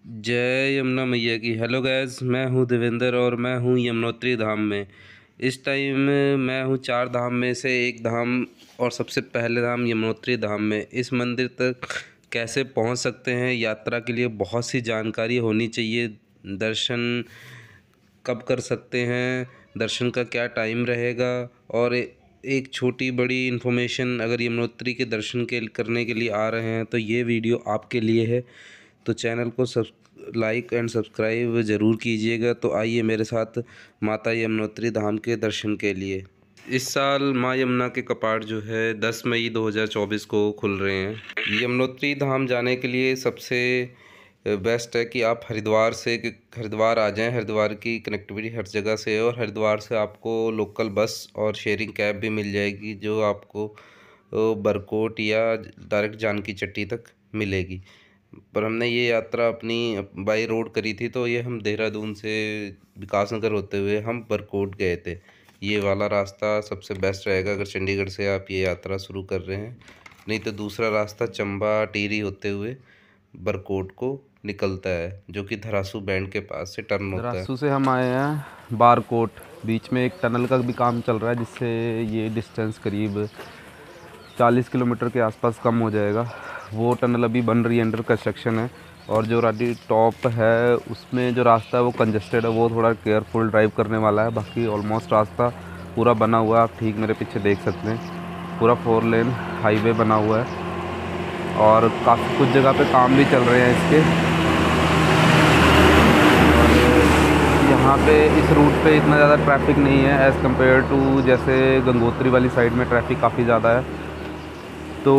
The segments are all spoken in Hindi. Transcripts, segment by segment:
जय यमुना मैया की। हेलो गैस, मैं हूं देवेंद्र और मैं हूं यमुनोत्री धाम में। इस टाइम मैं हूं चार धाम में से एक धाम और सबसे पहले धाम यमुनोत्री धाम में। इस मंदिर तक कैसे पहुंच सकते हैं, यात्रा के लिए बहुत सी जानकारी होनी चाहिए। दर्शन कब कर सकते हैं, दर्शन का क्या टाइम रहेगा, और एक छोटी बड़ी इन्फॉर्मेशन, अगर यमुनोत्री के दर्शन के करने के लिए आ रहे हैं तो ये वीडियो आपके लिए है। तो चैनल को लाइक एंड सब्सक्राइब ज़रूर कीजिएगा। तो आइए मेरे साथ माता यमुनोत्री धाम के दर्शन के लिए। इस साल माँ यमुना के कपाट जो है 10 मई 2024 को खुल रहे हैं। यमुनोत्री धाम जाने के लिए सबसे बेस्ट है कि आप हरिद्वार आ जाएं। हरिद्वार की कनेक्टिविटी हर जगह से है और हरिद्वार से आपको लोकल बस और शेयरिंग कैब भी मिल जाएगी जो आपको बरकोट या डायरेक्ट जानकी चट्टी तक मिलेगी। पर हमने ये यात्रा अपनी बाई रोड करी थी, तो ये हम देहरादून से विकासनगर होते हुए हम बरकोट गए थे। ये वाला रास्ता सबसे बेस्ट रहेगा अगर चंडीगढ़ से आप ये यात्रा शुरू कर रहे हैं। नहीं तो दूसरा रास्ता चंबा टिहरी होते हुए बरकोट को निकलता है, जो कि धरासू बैंड के पास से टर्न होता है। धरासू से हम आए हैं बारकोट। बीच में एक टनल का भी काम चल रहा है जिससे ये डिस्टेंस करीब 40 किलोमीटर के आसपास कम हो जाएगा। वो टनल अभी बन रही है, अंडर कंस्ट्रक्शन है। और जो राडी टॉप है उसमें जो रास्ता है वो कंजेस्टेड है, वो थोड़ा केयरफुल ड्राइव करने वाला है। बाकी ऑलमोस्ट रास्ता पूरा बना हुआ है, आप ठीक मेरे पीछे देख सकते हैं। पूरा 4 लेन हाईवे बना हुआ है और काफ़ी कुछ जगह पे काम भी चल रहे हैं इसके। यहाँ पे इस रूट पे इतना ज़्यादा ट्रैफिक नहीं है एज़ कम्पेयर टू जैसे गंगोत्री वाली साइड में ट्रैफिक काफ़ी ज़्यादा है। तो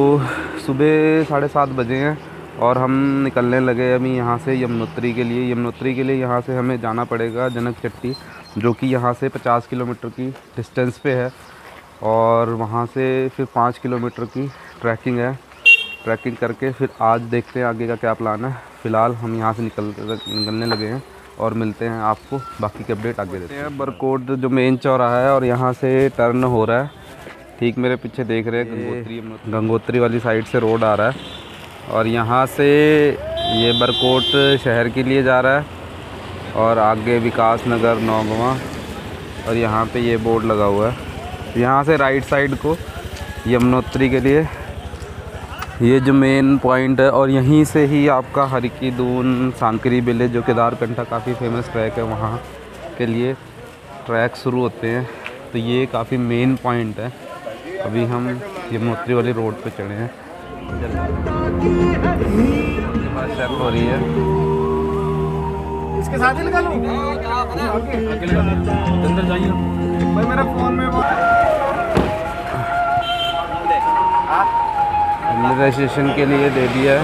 सुबह 7:30 बजे हैं और हम निकलने लगे अभी यहाँ से यमुनोत्री के लिए। यहाँ से हमें जाना पड़ेगा जनक चट्टी, जो कि यहाँ से 50 किलोमीटर की डिस्टेंस पे है। और वहाँ से फिर 5 किलोमीटर की ट्रैकिंग है। ट्रैकिंग करके फिर आज देखते हैं आगे का क्या प्लान है। फ़िलहाल हम यहाँ से निकलने लगे हैं और मिलते हैं आपको, बाकी के अपडेट आगे देते हैं। बरकोट जो मेन चौराहा है और यहाँ से टर्न हो रहा है, ठीक मेरे पीछे देख रहे हैं गंगोत्री वाली साइड से रोड आ रहा है और यहाँ से ये बरकोट शहर के लिए जा रहा है और आगे विकास नगर नौगवां। और यहाँ पे ये बोर्ड लगा हुआ है। यहाँ से राइट साइड को यमुनोत्री के लिए ये जो मेन पॉइंट है, और यहीं से ही आपका हरिकीदून सांकरी विलेज जो केदारकंठा काफ़ी फेमस ट्रैक है वहाँ के लिए ट्रैक शुरू होते हैं। तो ये काफ़ी मेन पॉइंट है। अभी हम यमुनोत्री वाली रोड पे चढ़े हैं। चेक हो रही है, इसके साथ ही लगा लूं। अंदर जाइए भाई, मेरा फोन में रजिस्ट्रेशन के लिए दे दिया है।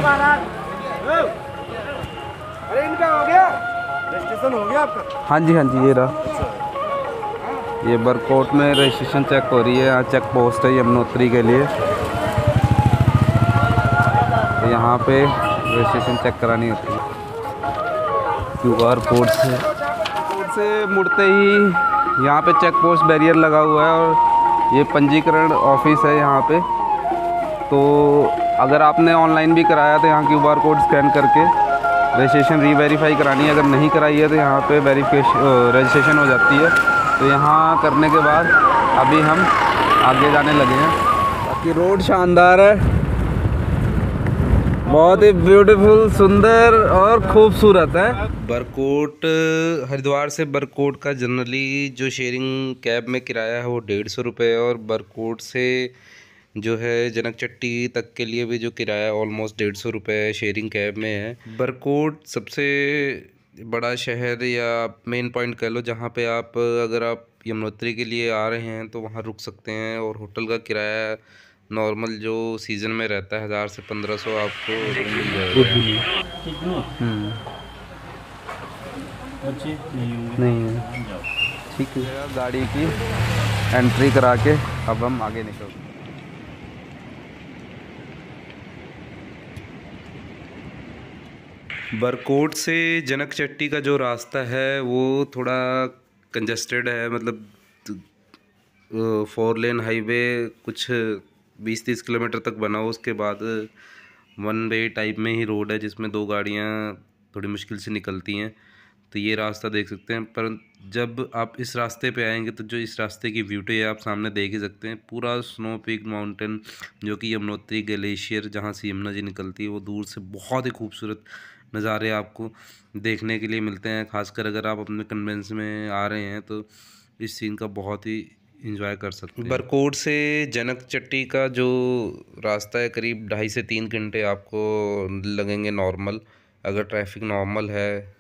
अरे इनका हो गया, रजिस्ट्रेशन हो गया आपका? हाँ जी ये रहा। ये बरकोट में रजिस्ट्रेशन चेक हो रही है। यहाँ चेक पोस्ट है यमुनोत्री के लिए। तो यहाँ पे रजिस्ट्रेशन चेक करानी होती है QR कोड से मुड़ते ही यहाँ पे चेक पोस्ट बैरियर लगा हुआ है और ये पंजीकरण ऑफिस है यहाँ पे। तो अगर आपने ऑनलाइन भी कराया तो यहाँ QR कोड स्कैन करके रजिस्ट्रेशन रीवेरीफाई करानी है। अगर नहीं कराई है तो यहाँ पे रजिस्ट्रेशन हो जाती है। तो यहाँ करने के बाद अभी हम आगे जाने लगे हैं। बाकी रोड शानदार है, बहुत ही ब्यूटीफुल, सुंदर और खूबसूरत है। बरकोट हरिद्वार से बरकोट का जनरली जो शेयरिंग कैब में किराया है वो 150 रुपये है और बरकोट से जो है जनक चट्टी तक के लिए भी जो किराया ऑलमोस्ट 150 रुपये शेयरिंग कैब में है। बरकोट सबसे बड़ा शहर या मेन पॉइंट कह लो जहाँ पे आप अगर आप यमुनोत्री के लिए आ रहे हैं तो वहाँ रुक सकते हैं। और होटल का किराया नॉर्मल जो सीज़न में रहता है 1000 से 1500 आपको मिल जाएगा। नहीं है, ठीक है। गाड़ी की एंट्री करा के अब हम आगे निकलते हैं। बरकोट से जनक चट्टी का जो रास्ता है वो थोड़ा कंजस्टेड है, मतलब 4 लेन हाईवे कुछ 20-30 किलोमीटर तक बना हो। उसके बाद 1 वे टाइप में ही रोड है जिसमें 2 गाड़ियाँ थोड़ी मुश्किल से निकलती हैं। तो ये रास्ता देख सकते हैं, पर जब आप इस रास्ते पे आएंगे तो जो इस रास्ते की ब्यूटी है आप सामने देख ही सकते हैं। पूरा स्नो पीक माउंटेन, जो कि यमुनोत्री ग्लेशियर जहाँ से यमुना जी निकलती है, वो दूर से बहुत ही खूबसूरत नज़ारे आपको देखने के लिए मिलते हैं। खासकर अगर आप अपने कन्वेंस में आ रहे हैं तो इस सीन का बहुत ही इंजॉय कर सकते हैं। बरकोट से जनक चट्टी का जो रास्ता है करीब 2.5 से 3 घंटे आपको लगेंगे नॉर्मल, अगर ट्रैफिक नॉर्मल है,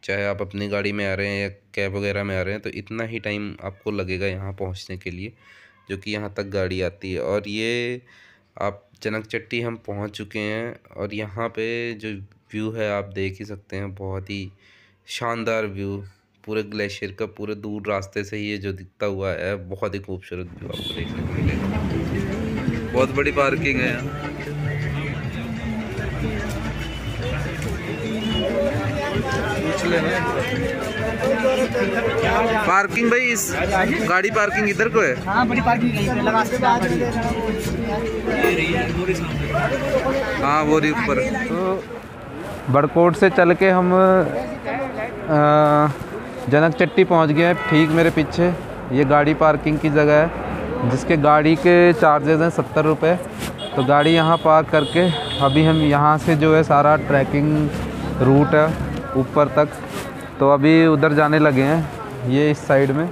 चाहे आप अपनी गाड़ी में आ रहे हैं या कैब वगैरह में आ रहे हैं, तो इतना ही टाइम आपको लगेगा यहाँ पहुँचने के लिए, जो कि यहाँ तक गाड़ी आती है। और ये आप जनक चट्टी हम पहुँच चुके हैं और यहाँ पे जो व्यू है आप देख ही सकते हैं, बहुत ही शानदार व्यू पूरे ग्लेशियर का, पूरे दूर रास्ते से ये जो दिखता हुआ है, बहुत ही खूबसूरत व्यू आपको देखने को मिलेगा। बहुत बड़ी पार्किंग है यहाँ। पार्किंग भाई, इस गाड़ी पार्किंग इधर को है? हाँ, बड़ी पार्किंग हाँ, वो रही ऊपर। तो बरकोट से चल के हम जनक चट्टी पहुंच गए हैं। ठीक मेरे पीछे ये गाड़ी पार्किंग की जगह है, जिसके गाड़ी के चार्जेस हैं 70 रुपये। तो गाड़ी यहाँ पार्क करके अभी हम यहाँ से जो है सारा ट्रैकिंग रूट है ऊपर तक, तो अभी उधर जाने लगे हैं। ये इस साइड में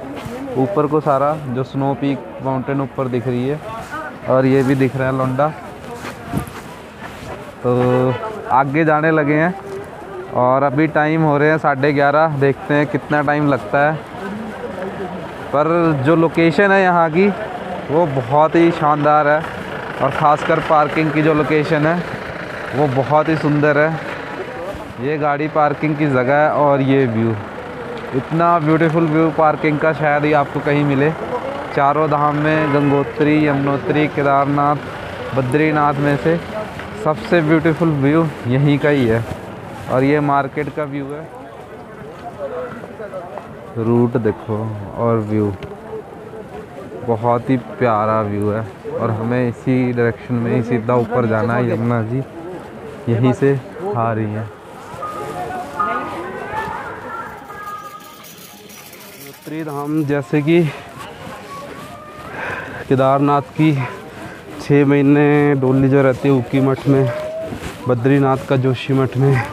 ऊपर को सारा जो स्नो पीक माउंटेन ऊपर दिख रही है, और ये भी दिख रहा है लोंडा। तो आगे जाने लगे हैं और अभी टाइम हो रहे हैं 11:30। देखते हैं कितना टाइम लगता है। पर जो लोकेशन है यहाँ की वो बहुत ही शानदार है, और ख़ासकर पार्किंग की जो लोकेशन है वो बहुत ही सुंदर है। ये गाड़ी पार्किंग की जगह है और ये व्यू, इतना ब्यूटीफुल व्यू पार्किंग का शायद ही आपको कहीं मिले। चारों धाम में गंगोत्री, यमुनोत्री, केदारनाथ, बद्रीनाथ में से सबसे ब्यूटीफुल व्यू यहीं का ही है। और ये मार्केट का व्यू है, रूट देखो और व्यू बहुत ही प्यारा व्यू है। और हमें इसी डायरेक्शन में ही सीधा ऊपर जाना है। यमुना जी यहीं से आ रही है। यमुनोत्री धाम जैसे कि केदारनाथ की 6 महीने डोली जो रहती है उकी मठ में, बद्रीनाथ का जोशी मठ में,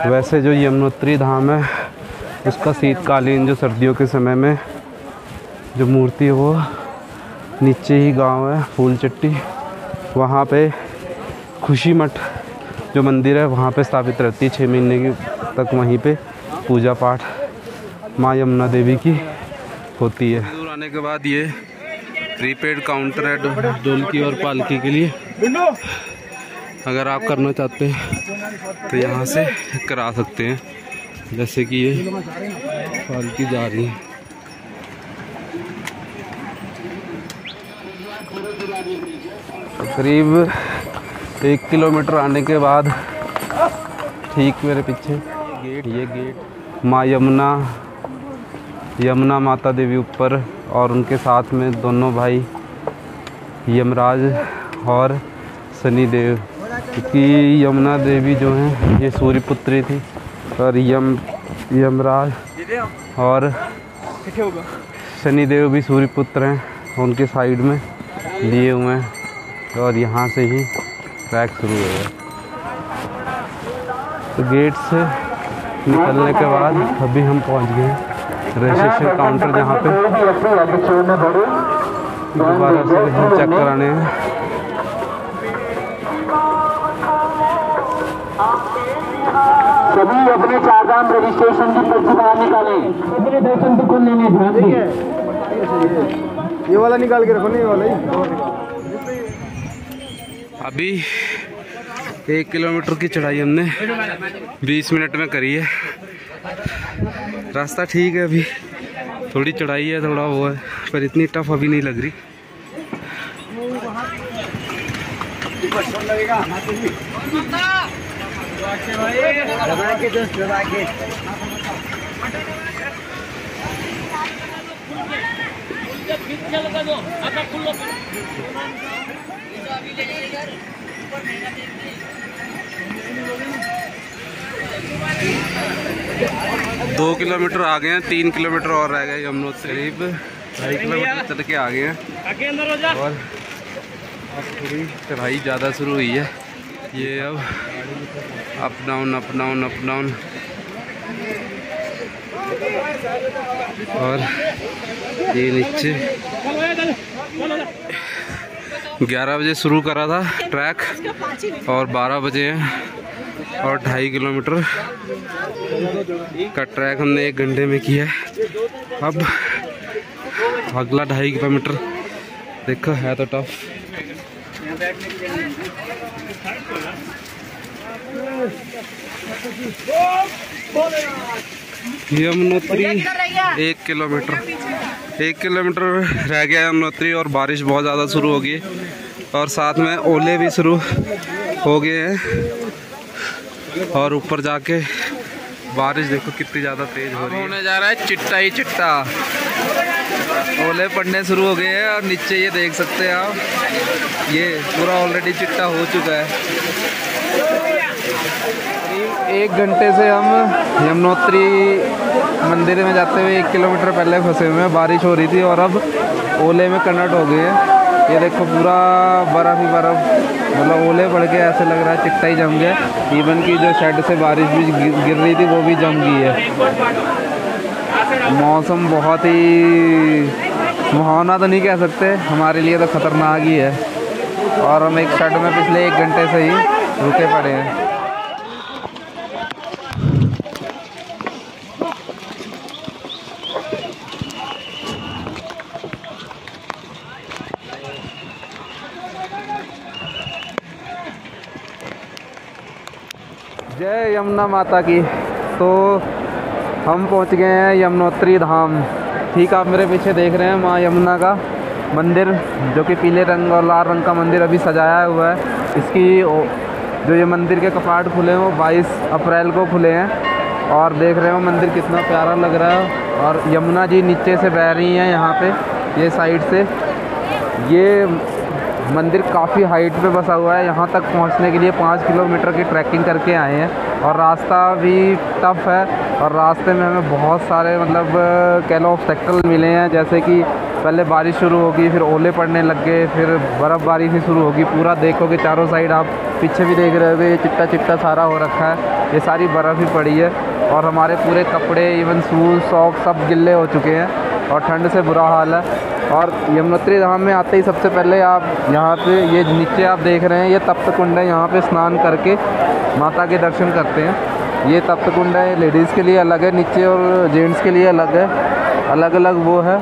वैसे जो यमुनोत्री धाम है उसका शीतकालीन जो सर्दियों के समय में जो मूर्ति है वो नीचे ही गांव है फूल चट्टी, वहाँ पे खुशी मठ जो मंदिर है वहाँ पे स्थापित रहती है 6 महीने की तक। वहीं पे पूजा पाठ माँ यमुना देवी की होती है। दूर आने के बाद ये प्रीपेड काउंटर है ढोलकी और पालकी के लिए। अगर आप करना चाहते हैं तो यहाँ से करा सकते हैं। जैसे कि ये पालकी जा रही है। करीब 1 किलोमीटर आने के बाद ठीक मेरे पीछे ये गेट माँ यमुना माता देवी ऊपर, और उनके साथ में दोनों भाई यमराज और शनिदेव, क्योंकि यमुना देवी जो हैं ये सूर्य पुत्री थी, और यमराज और शनिदेव भी सूर्य पुत्र हैं। उनके साइड में लिए हुए हैं, और यहाँ से ही ट्रैक शुरू हो गया। तो गेट से निकलने के बाद अभी हम पहुँच गए रजिस्ट्रेशन काउंटर, जहाँ पे दोबारा से हम चेक कराने हैं। सभी अपने 4 धाम रजिस्ट्रेशन की पर्ची बाहर निकालें। अपने दर्शन को खोलने में ध्यान दें। ये वाला निकाल के रखो, नहीं ये वाला ही। अभी 1 किलोमीटर की चढ़ाई हमने 20 मिनट में करी है। रास्ता ठीक है, अभी थोड़ी चढ़ाई है, थोड़ा वो है, पर इतनी टफ अभी नहीं लग रही। 2 किलोमीटर आ गए हैं, 3 किलोमीटर और रह गए यमुनोत्री। करीब 2.5 किलोमीटर चल के आ गए हैं और अब थोड़ी चढ़ाई ज़्यादा शुरू हुई है। ये अब up down up down up down और ये नीचे 11 बजे शुरू करा था ट्रैक और 12 बजे हैं और 2.5 किलोमीटर का ट्रैक हमने 1 घंटे में किया है। अब अगला 2.5 किलोमीटर देखो है तो टफ। यमुनोत्री 1 किलोमीटर रह गया यमुनोत्री और बारिश बहुत ज़्यादा शुरू हो गई और साथ में ओले भी शुरू हो गए हैं और ऊपर जाके बारिश देखो कितनी ज़्यादा तेज़ हो रही है। होने जा रहा है चिट्टा ही चिट्टा, ओले पड़ने शुरू हो गए हैं और नीचे ये देख सकते हैं आप, ये पूरा ऑलरेडी चिट्टा हो चुका है। 1 घंटे से हम यमुनोत्री मंदिर में जाते हुए 1 किलोमीटर पहले फंसे हुए हैं। बारिश हो रही थी और अब ओले में कन्वर्ट हो गए हैं। ये देखो पूरा बर्फ़ ही बर्फ़, मतलब ओले पड़ के ऐसे लग रहा है चिट्टा ही जम गया। इवन की जो शेड से बारिश भी गिर रही थी वो भी जम गई है। मौसम बहुत ही सुहावना तो नहीं कह सकते, हमारे लिए तो ख़तरनाक ही है और हम एक शेड में पिछले 1 घंटे से ही रुके पड़े हैं। जय यमुना माता की। तो हम पहुंच गए हैं यमुनोत्री धाम। ठीक आप मेरे पीछे देख रहे हैं माँ यमुना का मंदिर, जो कि पीले रंग और लाल रंग का मंदिर अभी सजाया हुआ है। इसकी जो ये मंदिर के कपाट खुले हैं वो 22 अप्रैल को खुले हैं और देख रहे हो मंदिर कितना प्यारा लग रहा है। और यमुना जी नीचे से बह रही हैं यहाँ पे, ये साइड से। ये मंदिर काफ़ी हाइट पे बसा हुआ है। यहाँ तक पहुँचने के लिए 5 किलोमीटर की ट्रैकिंग करके आए हैं और रास्ता भी टफ़ है और रास्ते में हमें बहुत सारे मतलब कह लो ऑब्स्टेकल मिले हैं। जैसे कि पहले बारिश शुरू होगी, फिर ओले पड़ने लग गए, फिर बर्फ़बारी भी शुरू होगी। पूरा देखोगे चारों साइड, आप पीछे भी देख रहे होगे, ये चिट्टा चिट्टा सारा हो रखा है, ये सारी बर्फ़ ही पड़ी है और हमारे पूरे कपड़े इवन शूज़ सॉक्स सब गिल्ले हो चुके हैं और ठंड से बुरा हाल है। और यमुनोत्री धाम में आते ही सबसे पहले आप यहाँ पे ये नीचे आप देख रहे हैं, ये तप्त कुंड है। यहाँ पे स्नान करके माता के दर्शन करते हैं। ये तप्त कुंड है, लेडीज़ के लिए अलग है नीचे और जेंट्स के लिए अलग है, अलग अलग वो है।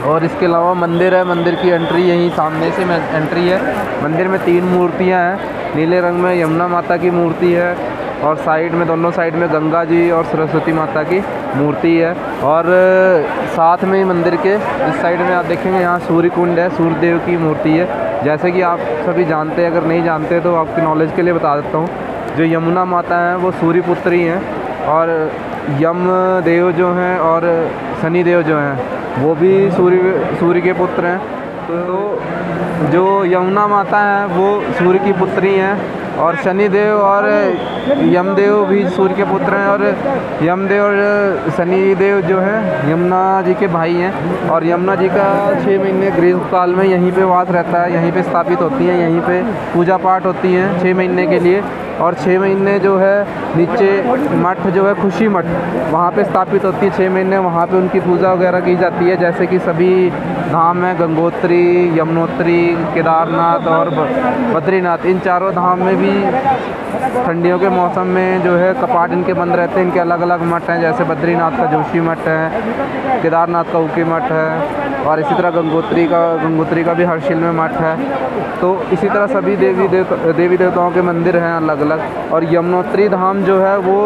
और इसके अलावा मंदिर है, मंदिर की एंट्री यहीं सामने से एंट्री है। मंदिर में 3 मूर्तियाँ हैं। नीले रंग में यमुना माता की मूर्ति है और साइड में, दोनों साइड में गंगा जी और सरस्वती माता की मूर्ति है। और साथ में ही मंदिर के इस साइड में आप देखेंगे यहाँ सूर्य कुंड है, सूर्य देव की मूर्ति है। जैसे कि आप सभी जानते हैं, अगर नहीं जानते तो आपकी नॉलेज के लिए बता देता हूँ। जो यमुना माता हैं वो सूर्य पुत्री हैं और यम देव जो हैं और शनि देव जो हैं वो भी सूर्य के पुत्र हैं। तो जो यमुना माता हैं वो सूर्य की पुत्री हैं और शनिदेव और यमदेव भी सूर्य के पुत्र हैं। और यमदेव और शनिदेव जो हैं यमुना जी के भाई हैं और यमुना जी का 6 महीने ग्रीष्म काल में यहीं पे वास रहता है, यहीं पे स्थापित होती हैं, यहीं पे पूजा पाठ होती हैं 6 महीने के लिए। और 6 महीने जो है नीचे मठ जो है खुशी मठ, वहाँ पे स्थापित होती है 6 महीने, वहाँ पे उनकी पूजा वगैरह की जाती है। जैसे कि सभी धाम हैं, गंगोत्री, यमुनोत्री, केदारनाथ और बद्रीनाथ, इन चारों धाम में भी ठंडियों के मौसम में जो है कपाट इनके बंद रहते हैं। इनके अलग अलग मठ हैं, जैसे बद्रीनाथ का जोशी मठ है, केदारनाथ का उकी मठ है और इसी तरह गंगोत्री का भी हर्षिल में मठ है। तो इसी तरह सभी देवी देवताओं के मंदिर हैं अलग अलग। और यमुनोत्री धाम जो है वो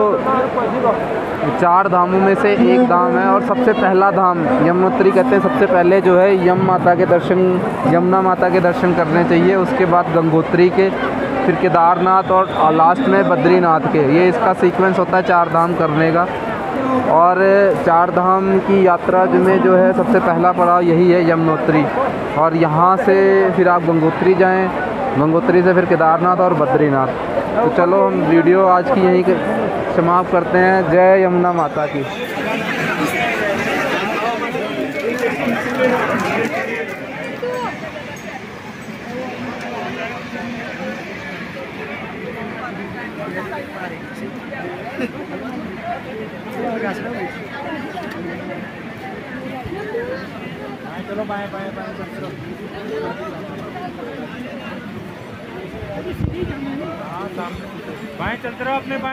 4 धामों में से एक धाम है और सबसे पहला धाम यमुनोत्री कहते हैं। सबसे पहले जो है यमुना माता के दर्शन करने चाहिए, उसके बाद गंगोत्री के, फिर केदारनाथ और लास्ट में बद्रीनाथ के। ये इसका सीक्वेंस होता है 4 धाम करने का। और 4 धाम की यात्रा में जो है सबसे पहला पड़ाव यही है यमुनोत्री। और यहाँ से फिर आप गंगोत्री जाएं, गंगोत्री से फिर केदारनाथ और बद्रीनाथ। तो चलो हम वीडियो आज की यहीं समाप्त करते हैं। जय यमुना माता की। चलो बाय बाय बाय बाय चलते रहो अपने बाय।